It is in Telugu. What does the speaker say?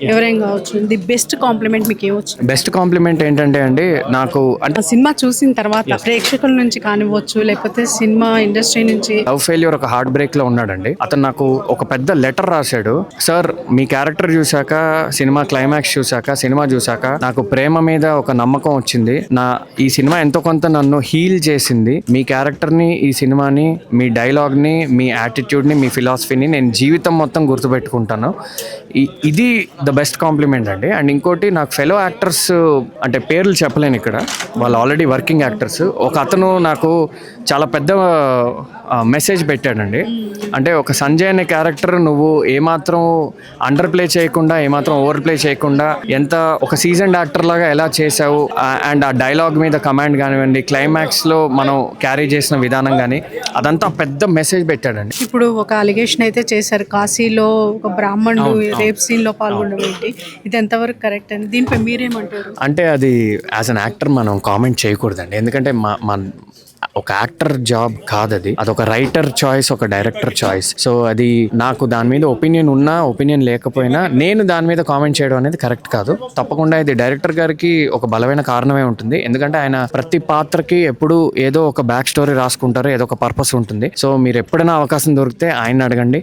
ఎవరేం కావచ్చు. ది బెస్ట్ కాంప్లిమెంట్ మీకు ఏమొచ్చు? బెస్ట్ కాంప్లిమెంట్ ఏంటంటే అండి, నాకు అంటే ఆ సినిమా చూసిన తర్వాత ప్రేక్షకుల నుంచి కానివ్వచ్చు, లేకపోతే సినిమా ఇండస్ట్రీ నుంచి లవ్ ఫెయిల్యూర్ ఒక హార్ట్ బ్రేక్ లో ఉన్నాడండి. అతను నాకు ఒక పెద్ద లెటర్ రాశాడు. సార్, మీ క్యారెక్టర్ చూశాక, సినిమా క్లైమాక్స్ చూశాక, సినిమా చూశాక నాకు ప్రేమ మీద ఒక నమ్మకం వచ్చింది. ఈ సినిమా ఎంతో కొంత నన్ను హీల్ చేసింది. మీ క్యారెక్టర్ ని, ఈ సినిమాని, మీ డైలాగ్ ని, మీ యాటిట్యూడ్ ని, మీ ఫిలాసఫీని నేను జీవితం మొత్తం గుర్తుపెట్టుకుంటాను. ఇది ద బెస్ట్ కాంప్లిమెంట్ అండి. అండ్ ఇంకోటి, నాకు ఫెలో యాక్టర్స్ అంటే పేర్లు చెప్పలేను ఇక్కడ, వాళ్ళు ఆల్రెడీ వర్కింగ్ యాక్టర్స్. ఒక అతను నాకు చాలా పెద్ద మెసేజ్ పెట్టాడండి. అంటే ఒక సంజయ్ అనే క్యారెక్టర్ నువ్వు ఏమాత్రం అండర్ ప్లే చేయకుండా, ఏమాత్రం ఓవర్ ప్లే చేయకుండా, ఎంత ఒక సీజన్డ్ యాక్టర్ లాగా ఎలా చేసావు, అండ్ ఆ డైలాగ్ మీద కమాండ్ కానివ్వండి, క్లైమాక్స్ లో మనం క్యారీ చేసిన విధానం కానీ, అదంతా పెద్ద మెసేజ్ పెట్టాడండి. ఇప్పుడు ఒక అలిగేషన్ అయితే చేశారు, కాశీలో ఒక బ్రాహ్మణుడు రేప్ సీన్ లో పాల్గొనడం ఏంటి, ఇది ఎంతవరకు కరెక్ట్ అని, దీనిపై మీరేమంటారు? అంటే అది యాజ్ అన్ యాక్టర్ మనం కామెంట్ చేయకూడదండి. ఎందుకంటే ఒక యాక్టర్ జాబ్ కాదు అది, అదొక రైటర్ చాయిస్, ఒక డైరెక్టర్ చాయిస్. సో అది నాకు దాని మీద ఒపీనియన్ ఉన్నా, ఒపీనియన్ లేకపోయినా, నేను దాని మీద కామెంట్ చేయడం అనేది కరెక్ట్ కాదు. తప్పకుండా ఇది డైరెక్టర్ గారికి ఒక బలమైన కారణమే ఉంటుంది. ఎందుకంటే ఆయన ప్రతి పాత్రకి ఎప్పుడు ఏదో ఒక బ్యాక్ స్టోరీ రాసుకుంటారు, ఏదో ఒక పర్పస్ ఉంటుంది. సో మీరు ఎప్పుడైనా అవకాశం దొరికితే ఆయన అడగండి.